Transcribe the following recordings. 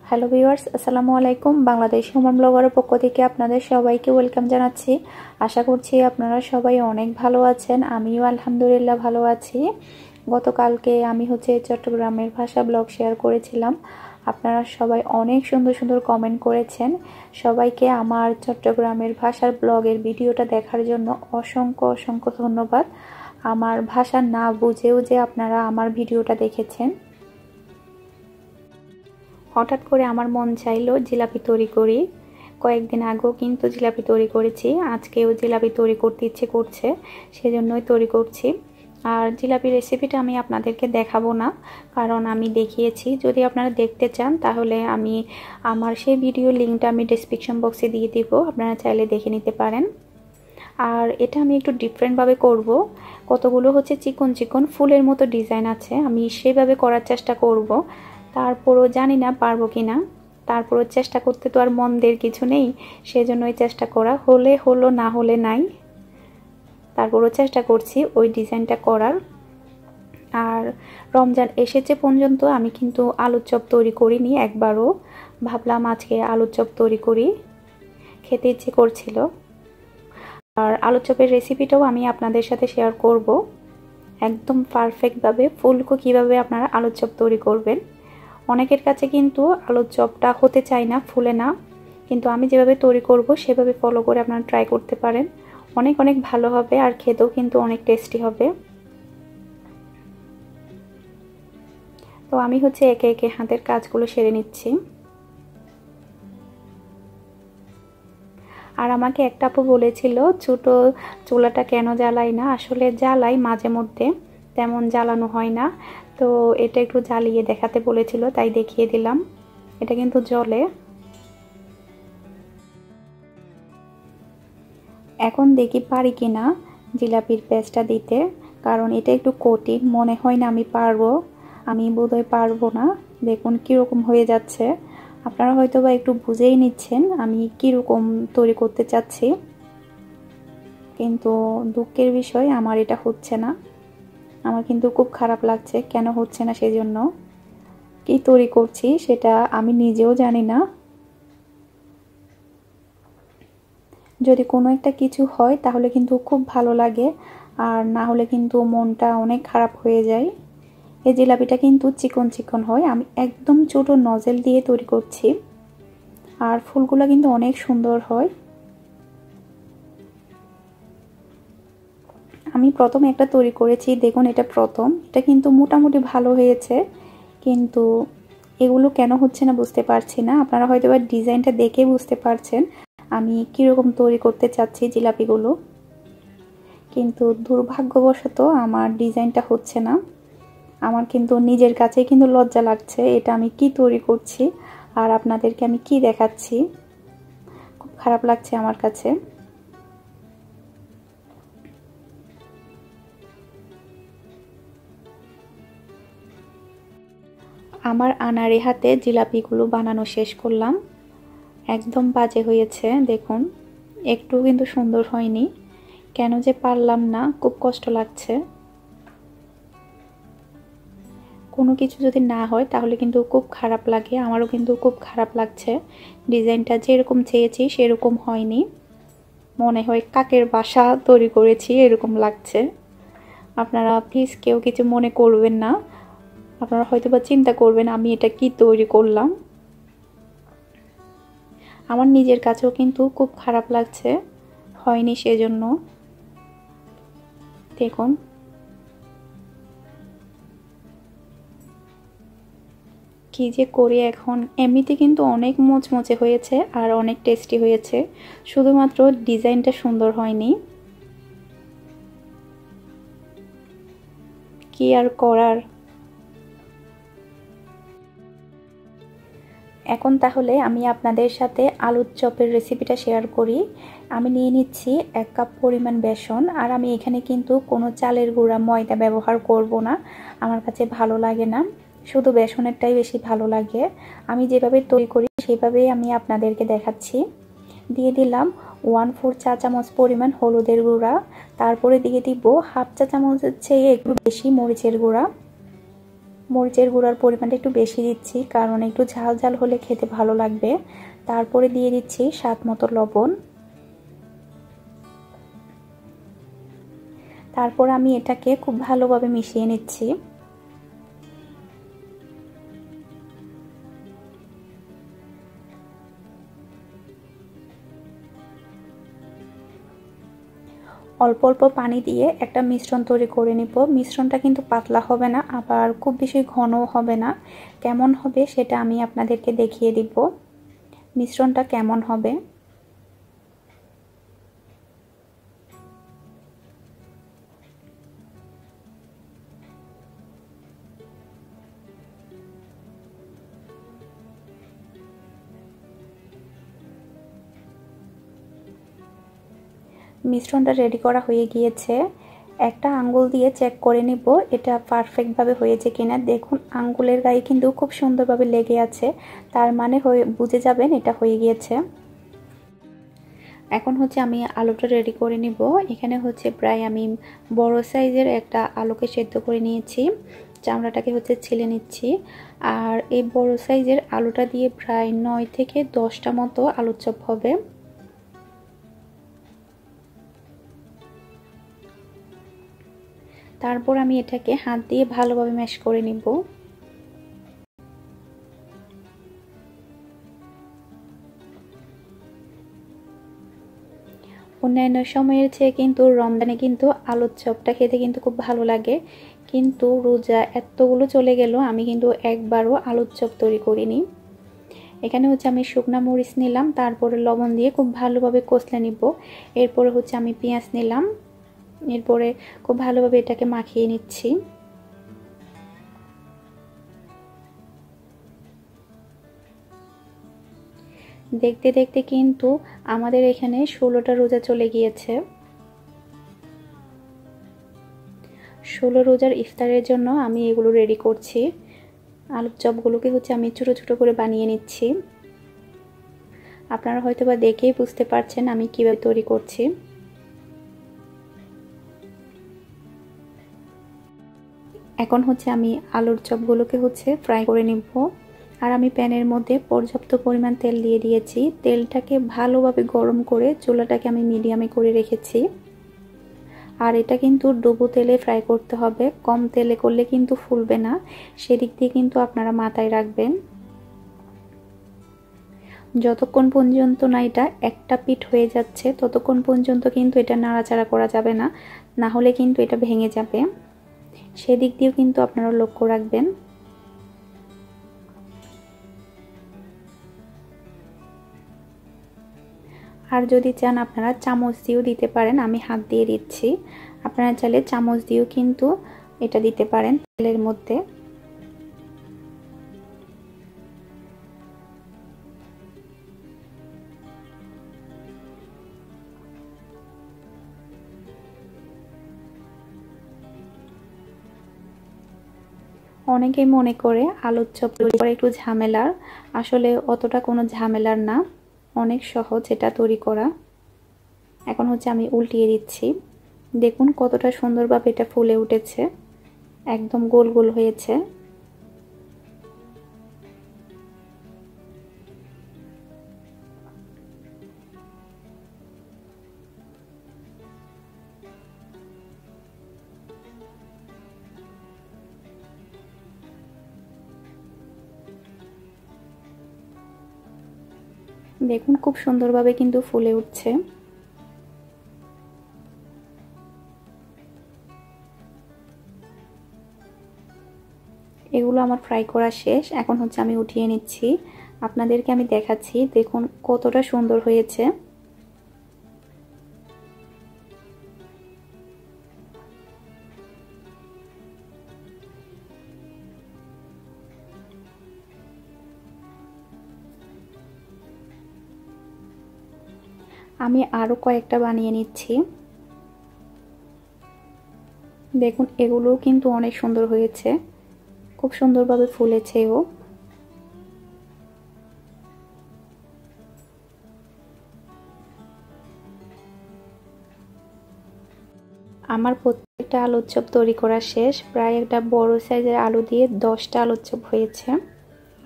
Hello viewers, আসসালামু আলাইকুম। Bangladesh human ব্লগারের পক্ষ থেকে আপনাদের সবাইকে ওয়েলকাম জানাচ্ছি। আশা করছি আপনারা সবাই অনেক ভালো আছেন। আমিও আলহামদুলিল্লাহ ভালো আছি। গতকালকে আমি চট্টগ্রামের ভাষা ব্লগ শেয়ার করেছিলাম। আপনারা সবাই অনেক সুন্দর সুন্দর কমেন্ট করেছেন। সবাইকে আমার চট্টগ্রামের ভাষার ব্লগের ভিডিওটা দেখার জন্য অসংখ্য অসংখ্য ধন্যবাদ। আমার ভাষা না বুঝেও যে আপনারা আমার ভিডিওটা দেখেছেন। হঠাৎ করে আমার মন চাইলো জিলাপি তৈরি করি। কয়েকদিন আগেও কিন্তু জিলাপি তৈরি করেছি, আজকেও জিলাপি তৈরি করতে ইচ্ছে করছে, সেজন্যই তৈরি করছি। আর জিলাপির রেসিপিটা আমি আপনাদেরকে দেখাবো না, কারণ আমি দেখিয়েছি। যদি আপনারা দেখতে চান তাহলে আমি আমার সেই ভিডিও লিঙ্কটা আমি ডেসক্রিপশন বক্সে দিয়ে দিব, আপনারা চাইলে দেখে নিতে পারেন। আর এটা আমি একটু ডিফারেন্টভাবে করব। কতগুলো চিকন চিকন ফুলের মতো ডিজাইন আছে, আমি সেভাবে করার চেষ্টা করব। তারপরও জানি না পারবো কি না, তারপরও চেষ্টা করতে তো আর মন্দের কিছু নেই, সেজন্যই চেষ্টা করা। হলে হলো, না হলে নাই, তারপরও চেষ্টা করছি ওই ডিজাইনটা করার। আর রমজান এসেছে পর্যন্ত আমি কিন্তু আলুর চপ তৈরি করিনি একবারও। ভাবলাম আজকে আলুর চপ তৈরি করি, খেতে ইচ্ছে করছিল। আর আলুর চপের রেসিপিটাও আমি আপনাদের সাথে শেয়ার করব, একদম পারফেক্টভাবে ফুলকো কিভাবে আপনারা আলুর চপ তৈরি করবেন। অনেকের কাছে কিন্তু আলুর চপটা হতে চায় না, ফুলে না, কিন্তু আমি যেভাবে তৈরি করব সেভাবে ফলো করে আপনারা ট্রাই করতে পারেন। অনেক অনেক ভালো হবে, আর খেতেও কিন্তু অনেক টেস্টি হবে। তো আমি একে একে হাতের কাজগুলো সেরে নিচ্ছি। আর আমাকে একটা আপু বলেছিল ছোট চুলাটা কেন জ্বালাই না। আসলে জ্বালাই মাঝে মধ্যে, তেমন জ্বালানো হয় না। তো এটা একটু জ্বালিয়ে দেখাতে বলেছিল, তাই দেখিয়ে দিলাম। এটা কিন্তু জ্বলে। এখন দেখি পারি কিনা জিলাপির পেস্টটা দিতে, কারণ এটা একটু কঠিন, মনে হয় না আমি পারবো। আমি বোধহয় পারবো না। দেখুন কীরকম হয়ে যাচ্ছে। আপনারা হয়তো বা একটু বুঝেই নিচ্ছেন আমি কীরকম তৈরি করতে চাচ্ছি, কিন্তু দুঃখের বিষয় আমার এটা হচ্ছে না। আমার কিন্তু খুব খারাপ লাগছে, কেন হচ্ছে না সেজন্য। কি তৈরি করছি সেটা আমি নিজেও জানি না। যদি কোনো একটা কিছু হয় তাহলে কিন্তু খুব ভালো লাগে, আর না হলে কিন্তু মনটা অনেক খারাপ হয়ে যায়। এই জিলাপিটা কিন্তু চিকন চিকন হয়, আমি একদম ছোট নজেল দিয়ে তৈরি করছি। আর ফুলগুলো কিন্তু অনেক সুন্দর হয়। আমি প্রথম একটা তৈরি করেছি, দেখুন এটা প্রথম। এটা কিন্তু মোটামুটি ভালো হয়েছে, কিন্তু এগুলো কেন হচ্ছে না বুঝতে পারছি না। আপনারা হয়তো বা ডিজাইনটা দেখে বুঝতে পারছেন আমি কীরকম তৈরি করতে চাচ্ছি জিলাপিগুলো, কিন্তু দুর্ভাগ্যবশত আমার ডিজাইনটা হচ্ছে না। আমার কিন্তু নিজের কাছেই কিন্তু লজ্জা লাগছে, এটা আমি কি তৈরি করছি আর আপনাদেরকে আমি কি দেখাচ্ছি। খুব খারাপ লাগছে আমার কাছে। আমার আনাড়ি হাতে জিলাপিগুলো বানানো শেষ করলাম, একদম বাজে হয়েছে। দেখুন একটু কিন্তু সুন্দর হয়নি, কেন যে পারলাম না, খুব কষ্ট লাগছে। কোনো কিছু যদি না হয় তাহলে কিন্তু খুব খারাপ লাগে, আমারও কিন্তু খুব খারাপ লাগছে। ডিজাইনটা যেরকম চেয়েছি সেরকম হয়নি, মনে হয় কাকের বাসা তৈরি করেছি এরকম লাগছে। আপনারা প্লিজ কেউ কিছু মনে করবেন না, আপনারা হয়তো বা চিন্তা করবেন আমি এটা কি তৈরি করলাম। আমার নিজের কাছেও কিন্তু খুব খারাপ লাগছে, হয়নি সেজন্য। দেখুন কি যে করি এখন। এমনিতে কিন্তু অনেক মোচমোচে হয়েছে আর অনেক টেস্টি হয়েছে, শুধুমাত্র ডিজাইনটা সুন্দর হয়নি। কি আর করার। এখন তাহলে আমি আপনাদের সাথে আলুর চপের রেসিপিটা শেয়ার করি। আমি নিয়ে নিচ্ছি 1 কাপ পরিমাণ বেসন, আর আমি এখানে কিন্তু কোনো চালের গুঁড়া ময়দা ব্যবহার করব না, আমার কাছে ভালো লাগে না, শুধু বেসনেরটাই বেশি ভালো লাগে। আমি যেভাবে তৈরি করি সেভাবেই আমি আপনাদেরকে দেখাচ্ছি। দিয়ে দিলাম 1/4 চা চামচ পরিমাণ হলুদের গুঁড়া, তারপরে দিয়ে দিব 1/2 চা চামচের চেয়ে একটু বেশি মরিচের গুঁড়া, মরিচের গুঁড়ার পরিমাণটা একটু বেশি দিচ্ছি, কারণ একটু ঝাল ঝাল হলে খেতে ভালো লাগবে। তারপরে দিয়ে দিচ্ছি স্বাদ মতো লবণ। তারপর আমি এটাকে খুব ভালোভাবে মিশিয়ে নিচ্ছি। অল্প অল্প পানি দিয়ে একটা মিশ্রণ তৈরি করে নিব। মিশ্রণটা কিন্তু পাতলা হবে না, আবার খুব বেশি ঘনও হবে না। কেমন হবে সেটা আমি আপনাদেরকে দেখিয়ে দিব মিশ্রণটা কেমন হবে। মিশ্রণটা রেডি করা হয়ে গিয়েছে। একটা আঙ্গুল দিয়ে চেক করে নিব এটা পারফেক্টভাবে হয়েছে কিনা। দেখুন আঙ্গুলের গায়ে কিন্তু খুব সুন্দরভাবে লেগে আছে, তার মানে বুঝে যাবেন এটা হয়ে গিয়েছে। এখন হচ্ছে আমি আলুটা রেডি করে নিব। এখানে হচ্ছে প্রায় আমি বড় সাইজের একটা আলুকে সেদ্ধ করে নিয়েছি, চামড়াটাকে হচ্ছে ছিলে নিচ্ছি। আর এই বড় সাইজের আলুটা দিয়ে প্রায় 9 থেকে 10টা মতো আলুর চপ হবে। তারপর আমি এটাকে হাত দিয়ে ভালোভাবে ম্যাশ করে নিব। অন্যান্য সময়ের চেয়ে কিন্তু রমজানে কিন্তু আলুর চপটা খেতে কিন্তু খুব ভালো লাগে, কিন্তু রোজা এতগুলো চলে গেল আমি কিন্তু একবারও আলুর চপ তৈরি করিনি। এখানে হচ্ছে আমি শুকনা মরিচ নিলাম, তারপরে লবণ দিয়ে খুব ভালোভাবে কষলে নিব। এরপরে হচ্ছে আমি পেঁয়াজ নিলাম, এরপরে খুব ভালোভাবে এটাকে মাখিয়ে নিচ্ছি। দেখতে দেখতে কিন্তু আমাদের এখানে 16টা রোজা চলে গিয়েছে। 16 রোজার ইফতারের জন্য আমি এগুলো রেডি করছি। আলুর চপগুলোকে হচ্ছে আমি ছোট ছোট করে বানিয়ে নিচ্ছি। আপনারা হয়তো বা দেখেই বুঝতে পারছেন আমি কিভাবে তৈরি করছি। এখন হচ্ছে আমি আলুর চপগুলোকে হচ্ছে ফ্রাই করে নিব। আর আমি প্যানের মধ্যে পর্যাপ্ত পরিমাণ তেল দিয়ে দিয়েছি। তেলটাকে ভালোভাবে গরম করে চুলাটাকে আমি মিডিয়ামে করে রেখেছি। আর এটা কিন্তু ডুবো তেলে ফ্রাই করতে হবে, কম তেলে করলে কিন্তু ফুলবে না, সেদিক দিয়ে কিন্তু আপনারা মাথায় রাখবেন। যতক্ষণ পর্যন্ত না এটা একটা পিঠ হয়ে যাচ্ছে ততক্ষণ পর্যন্ত কিন্তু এটা নাড়াচাড়া করা যাবে না, না হলে কিন্তু এটা ভেঙে যাবে। সেদিক দিয়েও কিন্তু আপনারা লক্ষ্য রাখবেন। আর যদি চান আপনারা চামচ দিয়েও দিতে পারেন, আমি হাত দিয়ে দিচ্ছি। আপনারা চাইলে চামচ দিয়েও কিন্তু এটা দিতে পারেন তেলের মধ্যে। অনেকেই মনে করে আলুর চপ তৈরি করা একটু ঝামেলার, আসলে অতটা কোনো ঝামেলার না, অনেক সহজ এটা তৈরি করা। এখন হচ্ছে আমি উল্টিয়ে দিচ্ছি। দেখুন কতটা সুন্দরভাবে এটা ফুলে উঠেছে, একদম গোল গোল হয়েছে। দেখুন খুব সুন্দরভাবে কিন্তু ফুলে উঠছে। এগুলো আমার ফ্রাই করা শেষ, এখন হচ্ছে আমি উঠিয়ে নিচ্ছি। আপনাদেরকে আমি দেখাচ্ছি, দেখুন কতটা সুন্দর হয়েছে। আমি আরো কয়েকটা বানিয়ে নিচ্ছি। দেখুন এগুলোও কিন্তু অনেক সুন্দর হয়েছে, খুব সুন্দরভাবে ফুলেছেও। আমার প্রত্যেকটা আলুর চপ তৈরি করা শেষ। প্রায় একটা বড় সাইজের আলু দিয়ে 10টা আলুর চপ হয়েছে।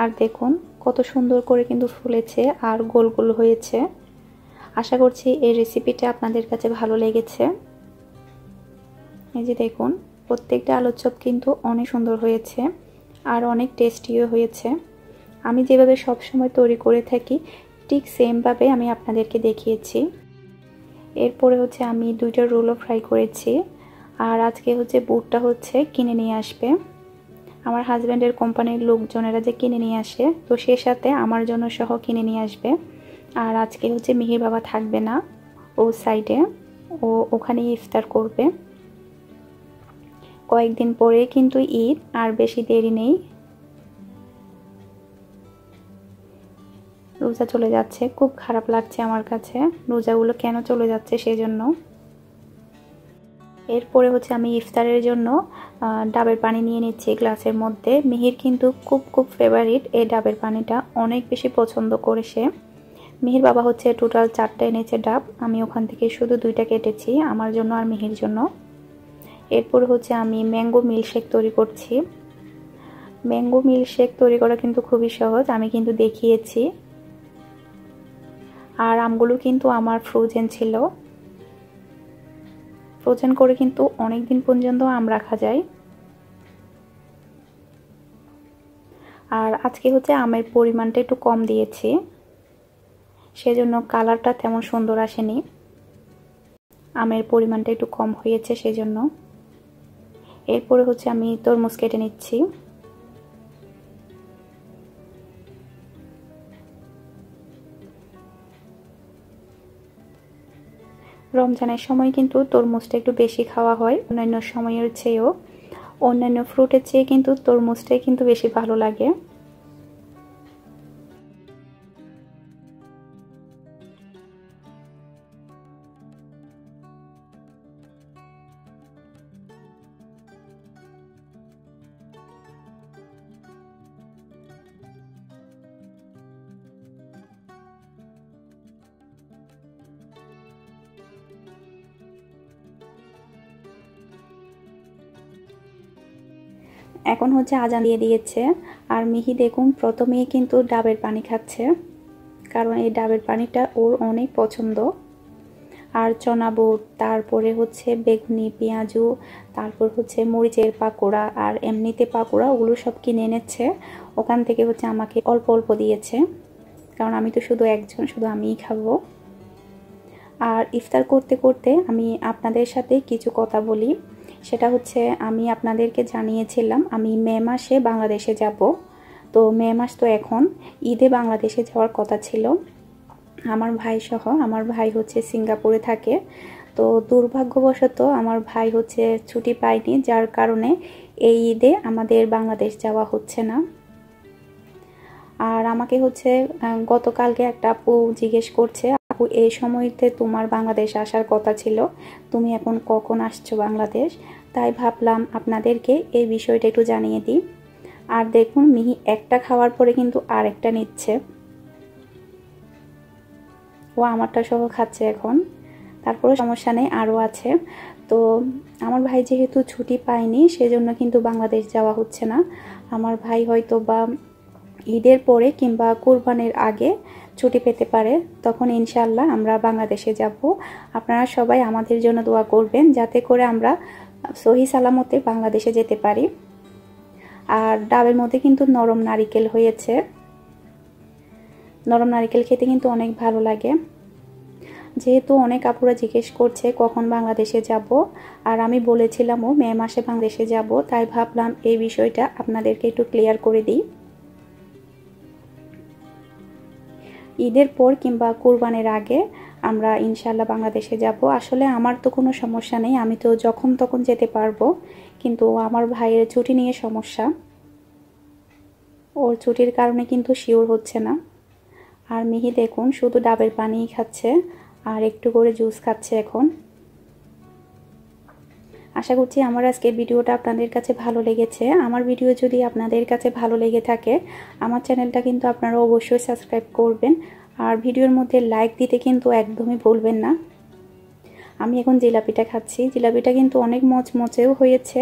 আর দেখুন কত সুন্দর করে কিন্তু ফুলেছে আর গোল গোল হয়েছে। আশা করছি এই রেসিপিটা আপনাদের কাছে ভালো লেগেছে। এই যে দেখুন প্রত্যেকটা আলুর চপ কিন্তু অনেক সুন্দর হয়েছে আর অনেক টেস্টিও হয়েছে। আমি যেভাবে সবসময় তৈরি করে থাকি ঠিক সেমভাবে আমি আপনাদেরকে দেখিয়েছি। এরপরে হচ্ছে আমি 2টা রোলও ফ্রাই করেছি। আর আজকে হচ্ছে বুটটা হচ্ছে কিনে নিয়ে আসবে আমার হাজব্যান্ডের কোম্পানির লোকজনেরা, যে কিনে নিয়ে আসে, তো সে সাথে আমার জন্য সহ কিনে নিয়ে আসবে। আর আজকে হচ্ছে মিহির বাবা থাকবে না, ও সাইডে, ও ওখানেই ইফতার করবে। কয়েকদিন পরে কিন্তু ঈদ, আর বেশি দেরি নেই। রোজা চলে যাচ্ছে, খুব খারাপ লাগছে আমার কাছে রোজাগুলো কেন চলে যাচ্ছে সেজন্য। এরপরে হচ্ছে আমি ইফতারের জন্য ডাবের পানি নিয়ে নিচ্ছি গ্লাসের মধ্যে। মিহির কিন্তু খুব ফেভারিট এই ডাবের পানিটা, অনেক বেশি পছন্দ করে সে। মিহির বাবা হচ্ছে টোটাল 4টা এনেছে ডাব, আমি ওখান থেকে শুধু 2টা কেটেছি আমার জন্য আর মিহির জন্য। এরপর হচ্ছে আমি ম্যাঙ্গো মিল্কশেক তৈরি করছি। ম্যাঙ্গো মিল্কশেক তৈরি করা কিন্তু খুবই সহজ, আমি কিন্তু দেখিয়েছি। আর আমগুলো কিন্তু আমার ফ্রোজেন ছিল, ফ্রোজেন করে কিন্তু অনেক দিন পর্যন্ত আম রাখা যায়। আর আজকে হচ্ছে আমের পরিমাণটা একটু কম দিয়েছি, সেজন্য কালারটা তেমন সুন্দর আসেনি। আমের পরিমাণটা একটু কম হয়েছে সেজন্য। এরপরে হচ্ছে আমি তরমুজ কেটে নিচ্ছি। রমজানের সময় কিন্তু তরমুজটা একটু বেশি খাওয়া হয় অন্যান্য সময়ের চেয়েও। অন্যান্য ফ্রুটের চেয়ে কিন্তু তরমুজটাই কিন্তু বেশি ভালো লাগে। এখন হচ্ছে আজান দিয়ে দিয়েছে। আর মিহি দেখুন প্রথমেই কিন্তু ডাবের পানি খাচ্ছে, কারণ এই ডাবের পানিটা ওর অনেক পছন্দ। আর চনা বুট, তারপরে হচ্ছে বেগুনি, পেঁয়াজু, তারপর হচ্ছে মরিচের পাকোড়া, আর এমনিতে পাকোড়া, ওগুলো সব কিনে এনেছে ওখান থেকে। হচ্ছে আমাকে অল্প অল্প দিয়েছে, কারণ আমি তো শুধু একজন, শুধু আমিই খাবো। আর ইফতার করতে করতে আমি আপনাদের সাথে কিছু কথা বলি। সেটা হচ্ছে আমি আপনাদেরকে জানিয়েছিলাম আমি মে মাসে বাংলাদেশে যাব। তো মে মাস তো এখন, ঈদে বাংলাদেশে যাওয়ার কথা ছিল আমার ভাই সহ। আমার ভাই হচ্ছে সিঙ্গাপুরে থাকে, তো দুর্ভাগ্যবশত আমার ভাই হচ্ছে ছুটি পায়নি, যার কারণে এই ঈদে আমাদের বাংলাদেশ যাওয়া হচ্ছে না। আর আমাকে হচ্ছে গতকালকে একটা আপু জিজ্ঞেস করছে, আপু এই সময়তে তোমার বাংলাদেশ আসার কথা ছিল, তুমি এখন কখন আসছো বাংলাদেশ? তাই ভাবলাম আপনাদেরকে এই বিষয়টা একটু জানিয়ে দিই। আর দেখুন মিহি একটা খাওয়ার পরে কিন্তু আরেকটা নিচ্ছে, ও আমারটা সহ খাচ্ছে এখন। তারপরে সমস্যা নেই, আরও আছে। তো আমার ভাই যেহেতু ছুটি পায়নি সেজন্য কিন্তু বাংলাদেশ যাওয়া হচ্ছে না। আমার ভাই হয়তো বা ঈদের পরে কিংবা কুরবানির আগে ছুটি পেতে পারে, তখন ইনশাআল্লাহ আমরা বাংলাদেশে যাব। আপনারা সবাই আমাদের জন্য দোয়া করবেন যাতে করে আমরা সহি সালামতে বাংলাদেশে যেতে পারি। আর ডাবের মধ্যে কিন্তু নরম নারিকেল হয়েছে, নরম নারিকেল খেতে কিন্তু অনেক ভালো লাগে। যেহেতু অনেক আপুরা জিজ্ঞেস করছে কখন বাংলাদেশে যাব, আর আমি বলেছিলামও মে মাসে বাংলাদেশে যাব, তাই ভাবলাম এই বিষয়টা আপনাদেরকে একটু ক্লিয়ার করে দিই। ঈদের পর কিংবা কুরবানির আগে আমরা ইনশাআল্লাহ বাংলাদেশে যাব। আসলে আমার তো কোনো সমস্যা নেই, আমি তো যখন তখন যেতে পারবো, কিন্তু আমার ভাইয়ের ছুটি নিয়ে সমস্যা, ওর ছুটির কারণে কিন্তু শিওর হচ্ছে না। আর মিহি দেখুন শুধু ডাবের পানিই খাচ্ছে আর একটু করে জুস খাচ্ছে এখন। আশা করছি আমার আজকের ভিডিওটা আপনাদের কাছে ভালো লেগেছে। আমার ভিডিও যদি আপনাদের কাছে ভালো লেগে থাকে আমার চ্যানেলটা কিন্তু আপনারা অবশ্যই সাবস্ক্রাইব করবেন, আর ভিডিওর মধ্যে লাইক দিতে কিন্তু একদমই ভুলবেন না। আমি এখন জিলাপিটা খাচ্ছি। জিলাপিটা কিন্তু অনেক মচমচেও হয়েছে।